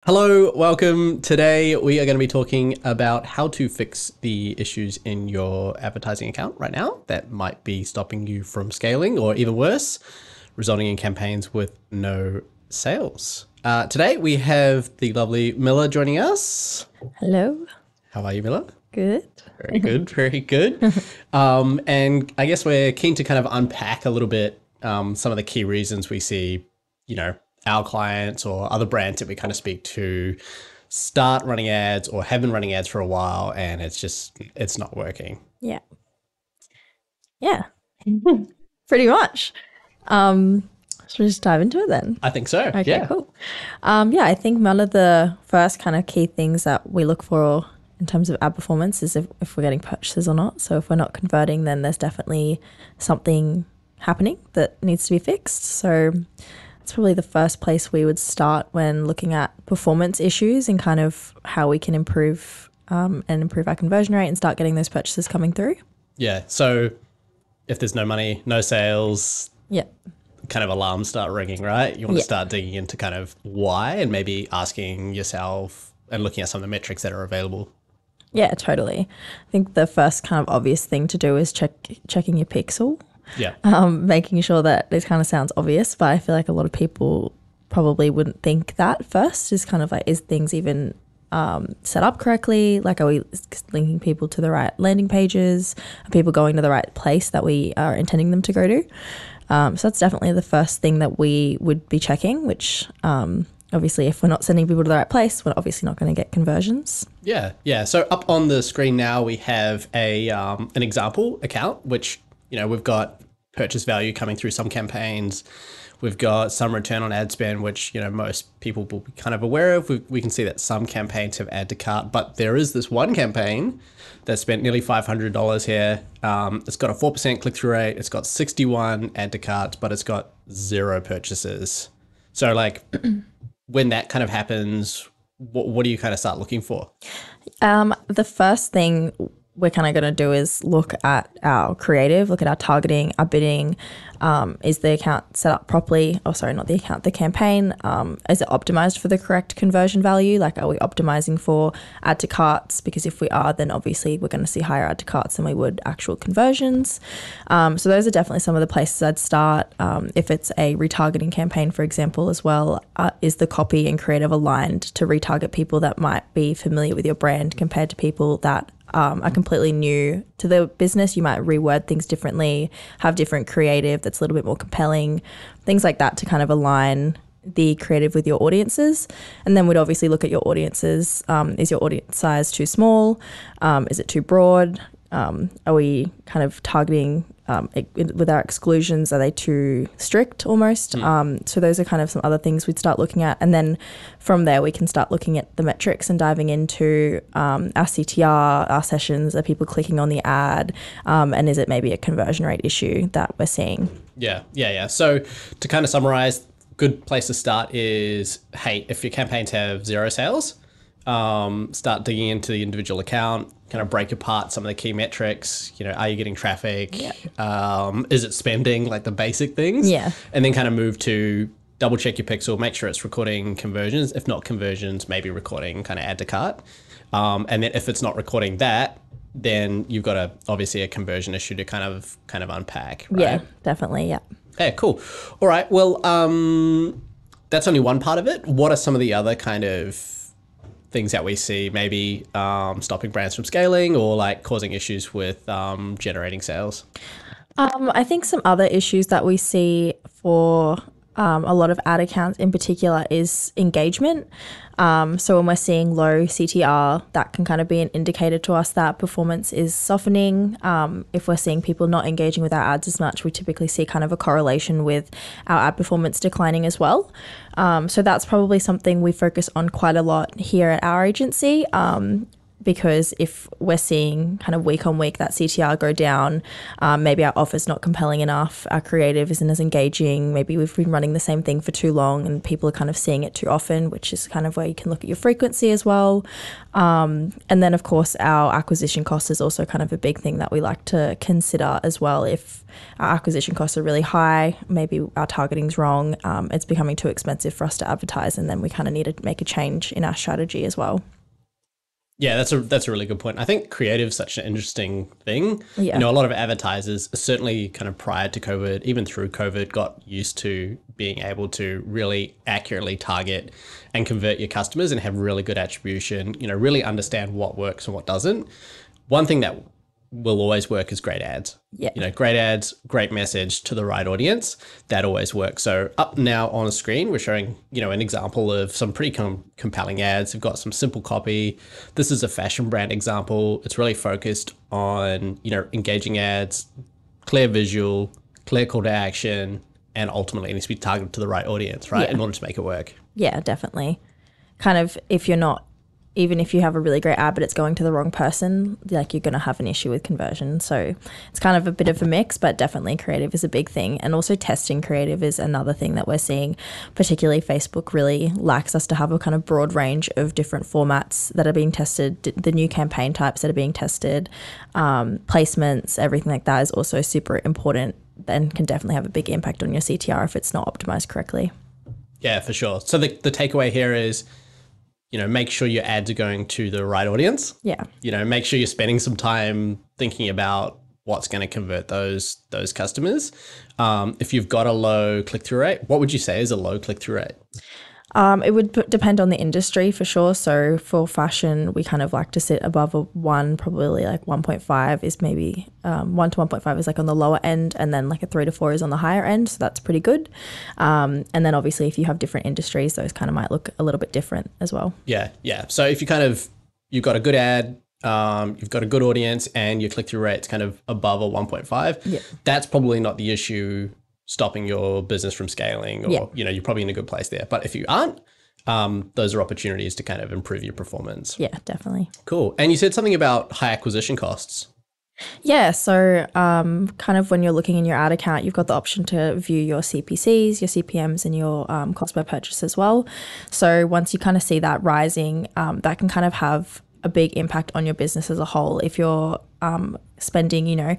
Hello, welcome. Today we are going to be talking about how to fix the issues in your advertising account right now that might be stopping you from scaling, or even worse, resulting in campaigns with no sales. Today we have the lovely Miller joining us. Hello. How are you, Miller? Good. Very good, very good. And I guess we're keen to kind of unpack a little bit some of the key reasons we see, our clients or other brands that we kind of speak to start running ads or have been running ads for a while, and it's not working. Yeah. Yeah. Pretty much. Should we just dive into it then? I think so. Okay, Yeah. cool. I think one of the first kind of key things that we look for in terms of ad performance is if we're getting purchases or not. So if we're not converting, then there's definitely something happening that needs to be fixed. So it's probably the first place we would start when looking at performance issues and kind of how we can improve and improve our conversion rate and start getting those purchases coming through. Yeah. So if there's no money, no sales, Yeah. kind of alarms start ringing, right? You want to Yeah. start digging into kind of why and maybe asking yourself and looking at some of the metrics that are available. Yeah, totally. I think the first kind of obvious thing to do is checking your pixel, Yeah. making sure that it kind of sounds obvious, but I feel like a lot of people probably wouldn't think that first is kind of like, is things even set up correctly? Like, are we linking people to the right landing pages? Are people going to the right place that we are intending them to go to? So that's definitely the first thing that we would be checking, which obviously if we're not sending people to the right place, we're obviously not going to get conversions. Yeah, yeah. So up on the screen now we have an example account, which we've got purchase value coming through some campaigns. We've got some return on ad spend, which most people will be kind of aware of. We can see that some campaigns have add to cart, but there is this one campaign that spent nearly $500 here. It's got a 4% click-through rate. It's got 61 add to carts, but it's got 0 purchases. So like when that kind of happens, what do you kind of start looking for? The first thing we're kind of going to do is look at our creative, look at our targeting, our bidding. Is the account set up properly? Oh, sorry, not the account, the campaign. Is it optimized for the correct conversion value? Like, are we optimizing for add to carts? Because if we are, then obviously we're going to see higher add to carts than we would actual conversions. So those are definitely some of the places I'd start. If it's a retargeting campaign, for example, as well, is the copy and creative aligned to retarget people that might be familiar with your brand compared to people that are completely new to the business? You might reword things differently, have different creative that's a little bit more compelling, things like that to kind of align the creative with your audiences. And then we'd obviously look at your audiences. Is your audience size too small? Is it too broad? Are we kind of targeting with our exclusions? Are they too strict almost? So those are kind of some other things we'd start looking at. And then from there, we can start looking at the metrics and diving into our CTR, our sessions. Are people clicking on the ad? And is it maybe a conversion rate issue that we're seeing? Yeah. So to kind of summarize, good place to start is, hey, if your campaigns have 0 sales, start digging into the individual account, kind of break apart some of the key metrics. Are you getting traffic? Yeah. Is it spending, like the basic things? Yeah. And then kind of move to double check your pixel, make sure it's recording conversions. If not conversions, maybe recording kind of add to cart. And then if it's not recording that, then you've got obviously a conversion issue to kind of unpack, right? Yeah, definitely. Yeah. Okay, cool. All right. Well, that's only one part of it. What are some of the other kind of things that we see maybe stopping brands from scaling or like causing issues with generating sales? I think some other issues that we see for a lot of ad accounts in particular is engagement. So when we're seeing low CTR, that can kind of be an indicator to us that performance is softening. If we're seeing people not engaging with our ads as much, we typically see kind of a correlation with our ad performance declining as well. So that's probably something we focus on quite a lot here at our agency. because if we're seeing kind of week on week that CTR go down, maybe our offer's not compelling enough, our creative isn't as engaging, maybe we've been running the same thing for too long and people are kind of seeing it too often, which is kind of where you can look at your frequency as well. And then, of course, our acquisition cost is also kind of a big thing that we like to consider as well. If our acquisition costs are really high, maybe our targeting's wrong, it's becoming too expensive for us to advertise, and then we kind of need to make a change in our strategy as well. Yeah, that's a really good point. I think creative is such an interesting thing. Yeah. You know, a lot of advertisers, certainly kind of prior to COVID, even through COVID, got used to being able to really accurately target and convert your customers and have really good attribution, you know, really understand what works and what doesn't. One thing that will always work is great ads. Yeah. You know, great ads, great message to the right audience. That always works. So up now on a screen, we're showing, you know, an example of some pretty compelling ads. We've got some simple copy. This is a fashion brand example. It's really focused on, you know, engaging ads, clear visual, clear call to action, and ultimately it needs to be targeted to the right audience, right? Yeah. In order to make it work. Yeah, definitely. Kind of, if you're not, even if you have a really great ad, but it's going to the wrong person, like you're going to have an issue with conversion. So it's kind of a bit of a mix, but definitely creative is a big thing. And also testing creative is another thing that we're seeing, particularly Facebook really likes us to have a kind of broad range of different formats that are being tested, the new campaign types that are being tested, placements, everything like that is also super important and can definitely have a big impact on your CTR if it's not optimized correctly. Yeah, for sure. So the takeaway here is, you know, make sure your ads are going to the right audience. Yeah. You know, make sure you're spending some time thinking about what's going to convert those customers. If you've got a low click-through rate, what would you say is a low click-through rate? It would depend on the industry for sure. So for fashion, we kind of like to sit above a 1, probably like 1.5 is maybe 1 to 1.5 is like on the lower end, and then like a 3 to 4 is on the higher end. So that's pretty good. And then obviously if you have different industries, those kind of might look a little bit different as well. Yeah. So if you've got a good ad, you've got a good audience, and your click-through rate's kind of above a 1.5, that's probably not the issue stopping your business from scaling, or, you know, you're probably in a good place there. But if you aren't, those are opportunities to kind of improve your performance. Yeah, definitely. Cool. And you said something about high acquisition costs. Yeah, so kind of when you're looking in your ad account, you've got the option to view your CPCs, your CPMs, and your cost per purchase as well. So once you kind of see that rising, that can kind of have a big impact on your business as a whole. If you're spending, you know,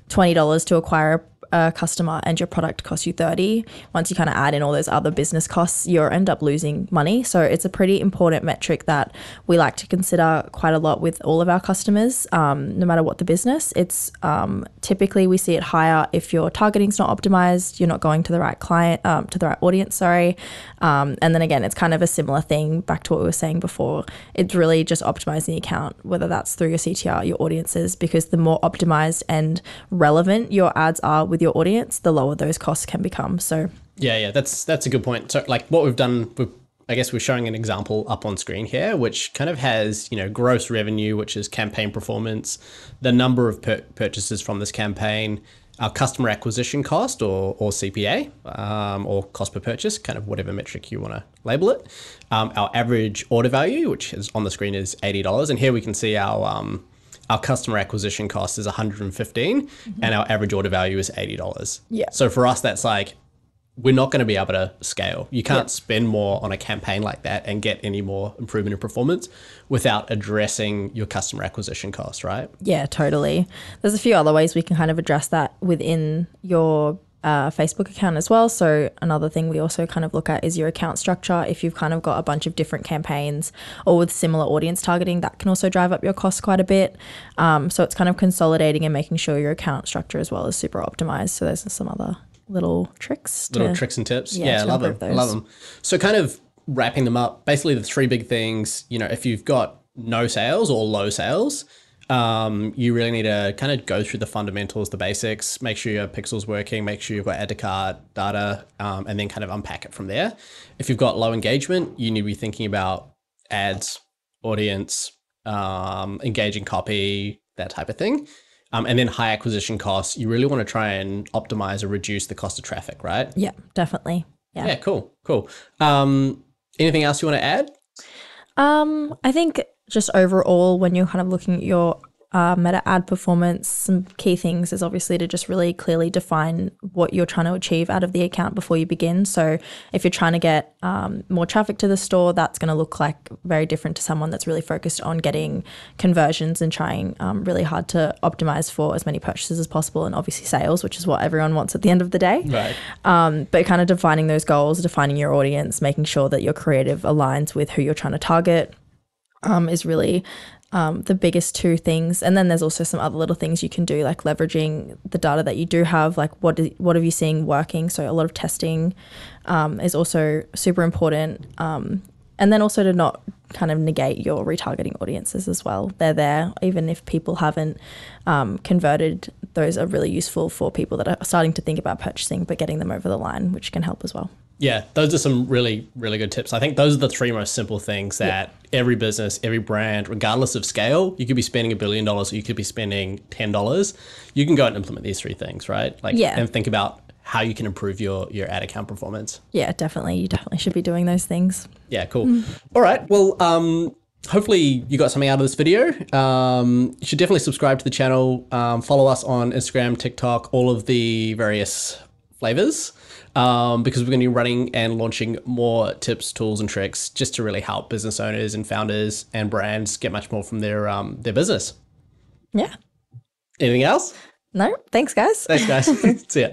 $20 to acquire a customer and your product costs you 30, once you kind of add in all those other business costs, you end up losing money. So it's a pretty important metric that we like to consider quite a lot with all of our customers, no matter what the business. It's typically we see it higher if your targeting's not optimized, you're not going to the right client, to the right audience, sorry. And then again, it's kind of a similar thing back to what we were saying before. It's really just optimizing the account, whether that's through your CTR, your audiences, because the more optimized and relevant your ads are with your audience, the lower those costs can become. So yeah, that's a good point. So like what we've done, I guess we're showing an example up on screen here, which kind of has, you know, gross revenue, which is campaign performance, the number of purchases from this campaign, our customer acquisition cost or CPA, or cost per purchase, kind of whatever metric you want to label it. Our average order value, which is on the screen, is $80. And here we can see our customer acquisition cost is $115, and our average order value is $80. Yeah. So for us, that's like, we're not going to be able to scale. You can't spend more on a campaign like that and get any more improvement in performance without addressing your customer acquisition cost, right? Yeah, totally. There's a few other ways we can kind of address that within your Facebook account as well. So another thing we also kind of look at is your account structure. If you've kind of got a bunch of different campaigns or with similar audience targeting, that can also drive up your costs quite a bit. So it's kind of consolidating and making sure your account structure as well is super optimized. So there's some other little tricks. Little tricks and tips. Yeah, I love them. I love them. So kind of wrapping them up, basically the three big things, you know, if you've got no sales or low sales, you really need to kind of go through the fundamentals, the basics, make sure your pixel's working, make sure you've got add to cart data, and then kind of unpack it from there. If you've got low engagement, you need to be thinking about ads, audience, engaging copy, that type of thing. And then high acquisition costs, you really want to try and optimize or reduce the cost of traffic, right? Yeah, definitely. Yeah. Yeah, cool. Anything else you want to add? I think just overall, when you're kind of looking at your meta ad performance, some key things is obviously to just really clearly define what you're trying to achieve out of the account before you begin. So if you're trying to get more traffic to the store, that's going to look like very different to someone that's really focused on getting conversions and trying really hard to optimize for as many purchases as possible, and obviously sales, which is what everyone wants at the end of the day. Right. But kind of defining those goals, defining your audience, making sure that your creative aligns with who you're trying to target is really the biggest two things. And then there's also some other little things you can do, like leveraging the data that you do have, like what have you seen working? So a lot of testing is also super important. And then also to not kind of negate your retargeting audiences as well. They're there, even if people haven't converted. Those are really useful for people that are starting to think about purchasing, but getting them over the line, which can help as well. Yeah, those are some really, really good tips. I think those are the three most simple things that every business, every brand, regardless of scale, you could be spending $1 billion or you could be spending $10. You can go and implement these three things, right? And think about how you can improve your ad account performance. Yeah, definitely. You definitely should be doing those things. Yeah, cool. All right. Well, hopefully you got something out of this video. You should definitely subscribe to the channel. Follow us on Instagram, TikTok, all of the various flavors. Because we're going to be running and launching more tips, tools, and tricks just to really help business owners and founders and brands get much more from their business. Yeah. Anything else? No, thanks, guys. Thanks, guys. See ya.